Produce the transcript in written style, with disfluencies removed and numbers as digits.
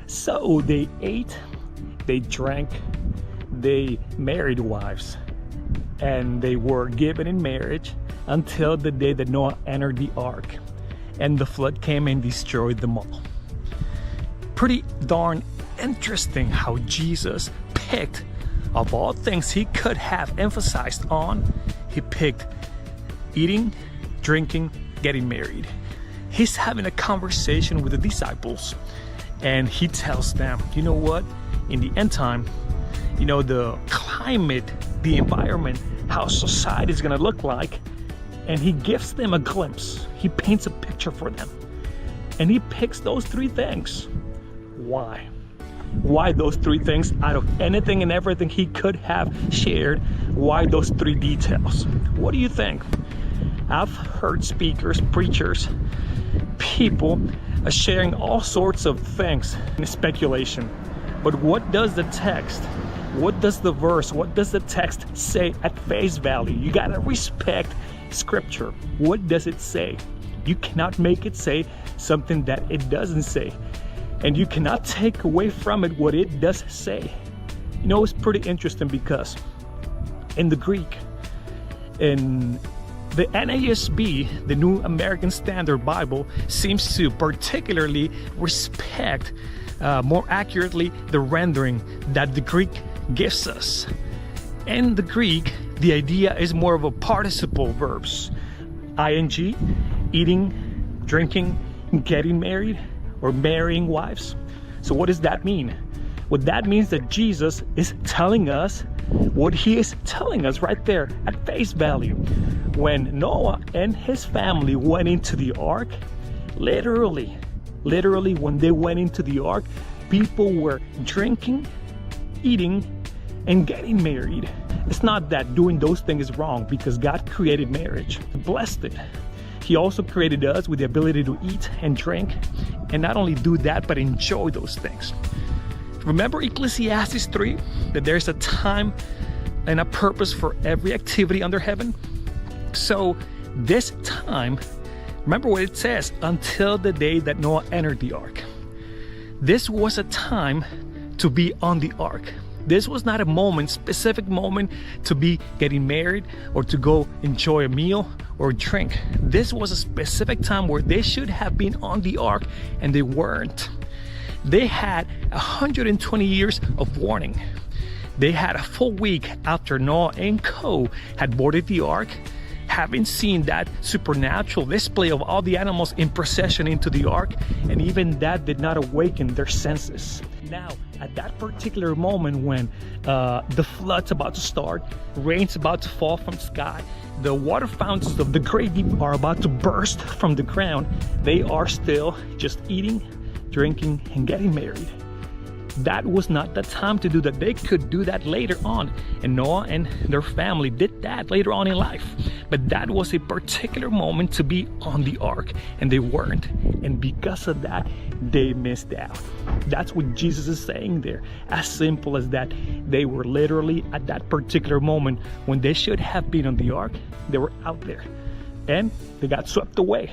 So they ate, they drank, they married wives, and they were given in marriage until the day that Noah entered the ark and the flood came and destroyed them all. Pretty darn interesting how Jesus picked, of all things he could have emphasized on, he picked eating, drinking, getting married. He's having a conversation with the disciples and he tells them, you know what, in the end time, you know, the climate, the environment, how society is going to look like, and he gives them a glimpse. He paints a picture for them and he picks those three things. Why? Why those three things out of anything and everything he could have shared? Why those three details? What do you think? I've heard speakers, preachers, people sharing all sorts of things in speculation. But what does the text, what does the verse, what does the text say at face value? You gotta respect scripture. What does it say? You cannot make it say something that it doesn't say. And you cannot take away from it what it does say. You know, it's pretty interesting because in the Greek, in the NASB, the New American Standard Bible, seems to particularly respect, more accurately, the rendering that the Greek gives us. In the Greek, the idea is more of a participle verbs. ing, eating, drinking, getting married, or marrying wives. So what does that mean? Well, that means that Jesus is telling us what he is telling us right there at face value. When Noah and his family went into the ark, literally when they went into the ark, people were drinking, eating, and getting married. It's not that doing those things is wrong, because God created marriage, blessed it. He also created us with the ability to eat and drink, and not only do that, but enjoy those things. Remember Ecclesiastes 3, that there's a time and a purpose for every activity under heaven? So this time, remember what it says, until the day that Noah entered the ark. This was a time to be on the ark. This was not a moment, specific moment to be getting married or to go enjoy a meal or drink. This was a specific time where they should have been on the ark and they weren't. They had 120 years of warning. They had a full week after Noah and co had boarded the ark, having seen that supernatural display of all the animals in procession into the ark, and even that did not awaken their senses. Now, at that particular moment when the flood's about to start, rain's about to fall from the sky, the water fountains of the great deep are about to burst from the ground, they are still just eating, drinking, and getting married. That was not the time to do that. They could do that later on, and Noah and their family did that later on in life. But that was a particular moment to be on the ark, and they weren't. And because of that, they missed out. That's what Jesus is saying there. As simple as that. They were literally at that particular moment when they should have been on the ark, they were out there, and they got swept away.